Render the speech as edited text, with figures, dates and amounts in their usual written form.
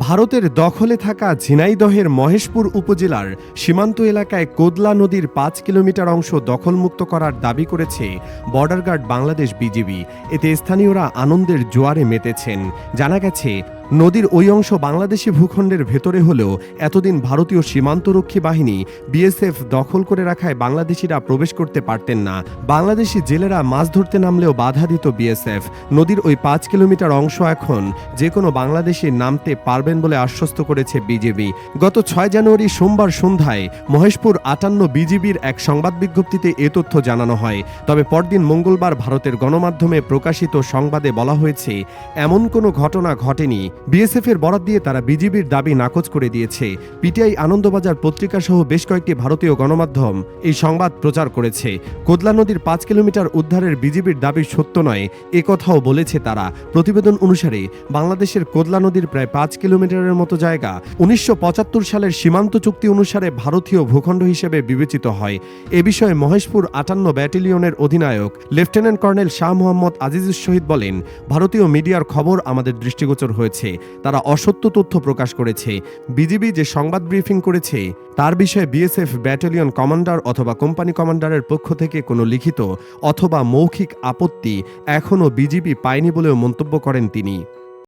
ভারতের দখলে থাকা ঝিনাইদহের মহেশপুর উপজেলার সীমান্ত এলাকায় কোদলা নদীর ৫ কিলোমিটার অংশ দখলমুক্ত করার দাবি করেছে বর্ডার গার্ড বাংলাদেশ বিজিবি। এতে স্থানীয়রা আনন্দের জোয়ারে মেতেছেন। জানা গেছে, নদীর ওই অংশ বাংলাদেশি ভূখণ্ডের ভেতরে হলেও এতদিন ভারতীয় সীমান্তরক্ষী বাহিনী বিএসএফ দখল করে রাখায় বাংলাদেশিরা প্রবেশ করতে পারতেন না। বাংলাদেশি জেলেরা মাছ ধরতে নামলেও বাধা দিত বিএসএফ। নদীর ওই ৫ কিলোমিটার অংশ এখন যে কোনো বাংলাদেশি নামতে পারবেন বলে আশ্বস্ত করেছে বিজিবি। গত ৬ জানুয়ারি সোমবার সন্ধ্যায় মহেশপুর ৫৮ বিজিবির এক সংবাদ বিজ্ঞপ্তিতে এ তথ্য জানানো হয়। তবে পরদিন মঙ্গলবার ভারতের গণমাধ্যমে প্রকাশিত সংবাদে বলা হয়েছে, এমন কোনো ঘটনা ঘটেনি। বিএসএফের বরাত দিয়ে তারা বিজিবির দাবি নাকচ করে দিয়েছে। পিটিআই, আনন্দবাজার পত্রিকা সহ বেশ কয়েকটি ভারতীয় গণমাধ্যম এই সংবাদ প্রচার করেছে। কোদলা নদীর ৫ কিলোমিটার উদ্ধারের বিজিবির দাবি সত্য নয়, একথাও বলেছে তারা। প্রতিবেদন অনুসারে বাংলাদেশের কোদলা নদীর প্রায় ৫ কিলোমিটারের মতো জায়গা ১৯৭৫ সালের সীমান্ত চুক্তি অনুসারে ভারতীয় ভূখণ্ড হিসেবে বিবেচিত হয়। এ বিষয়ে মহেশপুর ৫৮ ব্যাটালিয়নের অধিনায়ক লেফটেন্যান্ট কর্নেল শাহ মোহাম্মদ আজিজুস শহীদ বলেন, ভারতীয় মিডিয়ার খবর আমাদের দৃষ্টিগোচর হয়েছে। তারা অসত্য তথ্য প্রকাশ করেছে। বিজিবি যে সংবাদ ব্রিফিং করেছে তার বিষয়ে বিএসএফ ব্যাটালিয়ন কমান্ডার অথবা কোম্পানি কমান্ডারের পক্ষ থেকে কোনো লিখিত অথবা মৌখিক আপত্তি এখনও বিজিবি পায়নি বলেও মন্তব্য করেন তিনি।